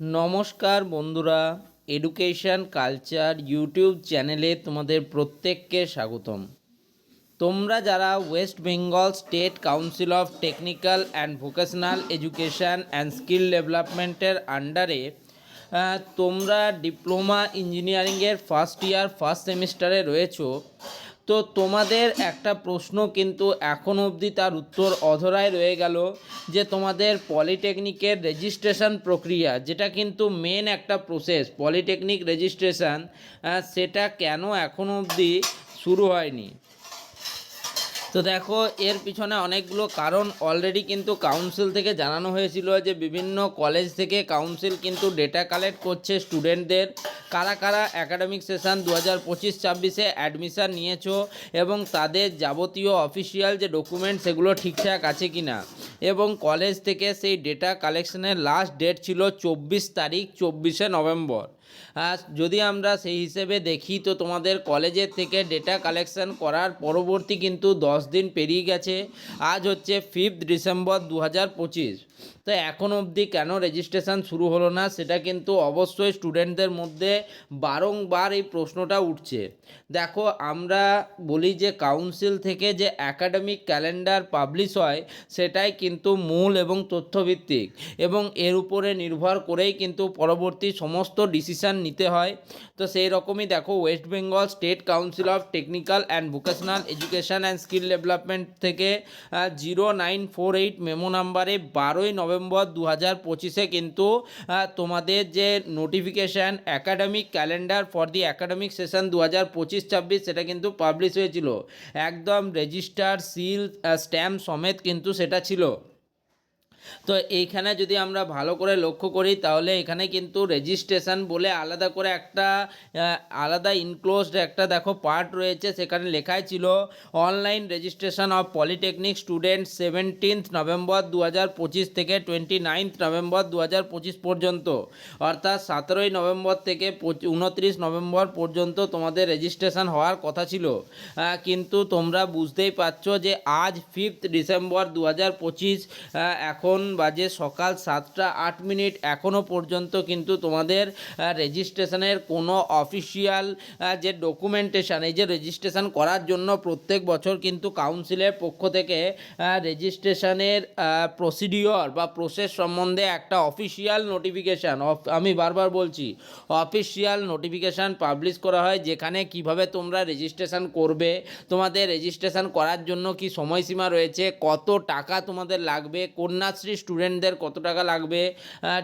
নমস্কার বন্ধুরা, education culture YouTube চ্যানেলে তোমাদের প্রত্যেককে স্বাগতম। তোমরা যারা West Bengal state council of technical and vocational education and skill ডেভেলপমেন্টের আন্ডারে তোমরা ডিপ্লোমা ইঞ্জিনিয়ারিংয়ের ফার্স্ট ইয়ার ফার্স্ট সেমিস্টারে রয়েছো, তো তোমাদের একটা প্রশ্ন কিন্তু এখন অবধি তার উত্তর অধরায় রয়ে গেল যে তোমাদের পলিটেকনিকের রেজিস্ট্রেশন প্রক্রিয়া, যেটা কিন্তু মেন একটা প্রসেস পলিটেকনিক রেজিস্ট্রেশন, সেটা কেন এখন অবধি শুরু হয়নি। তো দেখো, এর পিছনে অনেকগুলো কারণ অলরেডি কিন্তু কাউন্সিল থেকে জানানো হয়েছিল যে বিভিন্ন কলেজ থেকে কাউন্সিল কিন্তু ডেটা কালেক্ট করছে স্টুডেন্টদের কারা কারা একাডেমিক সেশন 2025-26 অ্যাডমিশান নিয়েছো এবং তাদের যাবতীয় অফিসিয়াল যে ডকুমেন্ট সেগুলো ঠিকঠাক আছে কি না। এবং কলেজ থেকে সেই ডেটা কালেকশনের লাস্ট ডেট ছিল 24 তারিখ, 24শে নভেম্বর। যদি আমরা সেই হিসেবে দেখি তো তোমাদের কলেজের থেকে ডেটা কালেকশন করার পরবর্তী কিন্তু 10 দিন পেরিয়ে গেছে। আজ হচ্ছে 5 ডিসেম্বর 2025। তো এখন অবধি কেন রেজিস্ট্রেশন শুরু হলো না, সেটা কিন্তু অবশ্যই স্টুডেন্টদের মধ্যে বারংবার এই প্রশ্নটা উঠছে। দেখো, আমরা বলি যে কাউন্সিল থেকে যে অ্যাকাডেমিক ক্যালেন্ডার পাবলিশ হয় সেটাই কিন্তু মূল এবং তথ্যভিত্তিক, এবং এর উপরে নির্ভর করেই কিন্তু পরবর্তী সমস্ত ডিসিশান নিতে হয়। তো সেই রকমই দেখো, West Bengal state council of technical and vocational education and skill development থেকে 0948 মেমো নাম্বারে 12ই নভেম্বর 2025 কিন্তু তোমাদের যে notification academic calendar for the academic session 2025-26 সেটা কিন্তু পাবলিশ হয়েছিল। একদম রেজিস্টার সিল স্ট্যাম্প সমেত কিন্তু সেটা ছিল। তো এইখানে যদি আমরা ভালো করে লক্ষ্য করি তাহলে এখানে কিন্তু রেজিস্ট্রেশন বলে আলাদা করে একটা আলাদা ইনক্লোজড একটা দেখো পার্ট রয়েছে, সেখানে লেখাই ছিল online registration of polytechnic student 17 November 2025 থেকে 29 নভেম্বর 2025 পর্যন্ত, অর্থাৎ 17ই নভেম্বর থেকে 29 নভেম্বর পর্যন্ত তোমাদের রেজিস্ট্রেশন হওয়ার কথা ছিল। কিন্তু তোমরা বুঝতেই পারছো যে আজ 5 ডিসেম্বর 2025, এখন বাজে সকাল 7টা 8 মিনিট, এখনও পর্যন্ত কিন্তু তোমাদের রেজিস্ট্রেশনের কোনো অফিসিয়াল যে ডকুমেন্টেশান, এই যে রেজিস্ট্রেশন করার জন্য প্রত্যেক বছর কিন্তু কাউন্সিলের পক্ষ থেকে রেজিস্ট্রেশনের প্রসিডিওর বা প্রসেস সম্বন্ধে একটা অফিসিয়াল নোটিফিকেশান, আমি বারবার বলছি অফিসিয়াল নোটিফিকেশান পাবলিশ করা হয়, যেখানে কিভাবে তোমরা রেজিস্ট্রেশন করবে, তোমাদের রেজিস্ট্রেশন করার জন্য কি সময়সীমা রয়েছে, কত টাকা তোমাদের লাগবে, কন্যাশ্রী স্টুডেন্টদের কত টাকা লাগবে,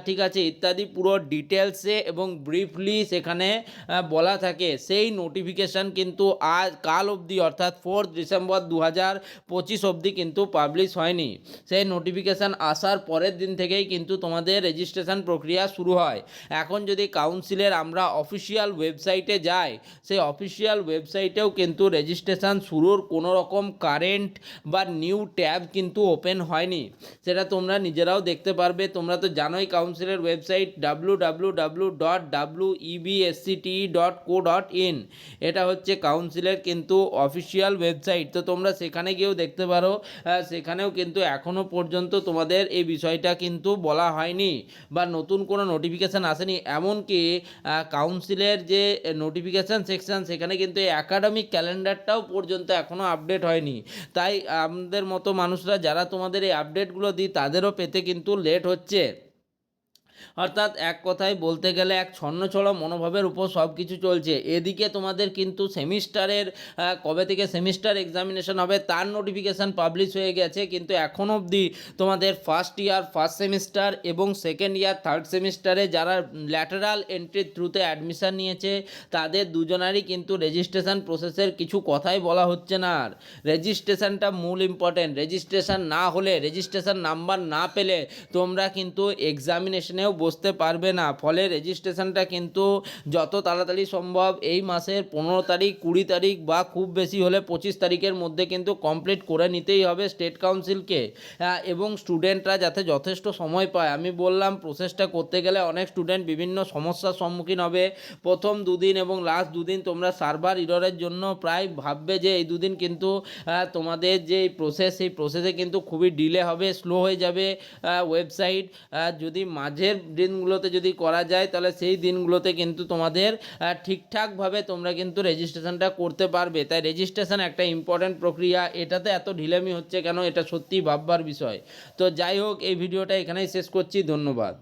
ঠিক আছে, ইত্যাদি পুরো ডিটেলসে এবং ব্রিফলি সেখানে বলা থাকে। সেই নোটিফিকেশান কিন্তু আজ কাল অবধি অর্থাৎ 4 ডিসেম্বর 2025 অবধি কিন্তু পাবলিশ হয়নি। সেই নোটিফিকেশান আসার পরের দিন থেকেই কিন্তু তোমাদের রেজিস্ট্রেশন প্রক্রিয়া শুরু হয়। এখন যদি কাউন্সিলের আমরা অফিসিয়াল ওয়েবসাইটে যাই, সেই অফিসিয়াল ওয়েবসাইটেও কিন্তু রেজিস্ট্রেশন শুরুর কোনো রকম কারেন্ট বা নিউ ট্যাব কিন্তু ওপেন হয়নি, সেটা তোমরা নিজেরাও দেখতে পারবে। তোমরা তো জানোই কাউন্সিলের ওয়েবসাইট www.webscte.co.in, এটা হচ্ছে কাউন্সিলের কিন্তু অফিসিয়াল ওয়েবসাইট। তো তোমরা সেখানে গিয়েও দেখতে পারো, সেখানেও কিন্তু এখনও পর্যন্ত তোমাদের এই বিষয়টা কিন্তু বলা হয়নি বা নতুন কোনো নোটিফিকেশান আসেনি। এমনকি কাউন্সিলের যে নোটিফিকেশান সেকশন, সেখানে কিন্তু এই অ্যাকাডেমিক ক্যালেন্ডারটাও পর্যন্ত এখনও আপডেট হয়নি। তাই আমাদের মতো মানুষরা যারা তোমাদের এই আপডেটগুলো দিই তাদেরও পেতে কিন্তু লেট হচ্ছে। অর্থাৎ এক কথায় বলতে গেলে এক ছন্নছড়া মনোভাবের উপর সব কিছু চলছে। এদিকে তোমাদের কিন্তু সেমিস্টারের কবে থেকে সেমিস্টার এক্সামিনেশন হবে তার নোটিফিকেশান পাবলিশ হয়ে গেছে, কিন্তু এখন অবধি তোমাদের ফার্স্ট ইয়ার ফার্স্ট সেমিস্টার এবং সেকেন্ড ইয়ার থার্ড সেমিস্টারে যারা ল্যাটারাল এন্ট্রির থ্রুতে অ্যাডমিশান নিয়েছে তাদের দুজনারই কিন্তু রেজিস্ট্রেশন প্রসেসের কিছু কথাই বলা হচ্ছে না। আর রেজিস্ট্রেশনটা মূল ইম্পর্টেন্ট, রেজিস্ট্রেশন না হলে, রেজিস্ট্রেশন নাম্বার না পেলে তোমরা কিন্তু এক্সামিনেশনেও বসতে পারবে না। ফলে রেজিস্ট্রেশনটা কিন্তু যত তাড়াতাড়ি সম্ভব এই মাসের 15 তারিখ, 20 তারিখ বা খুব বেশি হলে 25 তারিখের মধ্যে কিন্তু কমপ্লিট করে নিতেই হবে স্টেট কাউন্সিলকে, এবং স্টুডেন্টরা যাতে যথেষ্ট সময় পায়। আমি বললাম প্রসেসটা করতে গেলে অনেক স্টুডেন্ট বিভিন্ন সমস্যার সম্মুখীন হবে। প্রথম দুদিন এবং লাস্ট দুদিন তোমরা সার্ভার ইররের জন্য প্রায় ভাববে যে এই দুদিন কিন্তু তোমাদের যে প্রসেস, সেই প্রসেসে কিন্তু খুবই ডিলে হবে, স্লো হয়ে যাবে ওয়েবসাইট। যদি মাঝের দিনগুলোতে যদি করা যায় তাহলে সেই দিনগুলোতে কিন্তু তোমাদের ঠিকঠাকভাবে তোমরা কিন্তু রেজিস্ট্রেশনটা করতে পারবে। তাই রেজিস্ট্রেশন একটা ইম্পর্ট্যান্ট প্রক্রিয়া, এটাতে এত ঢিলেমি হচ্ছে কেন, এটা সত্যিই ভাববার বিষয়। তো যাই হোক, এই ভিডিওটা এখানেই শেষ করছি, ধন্যবাদ।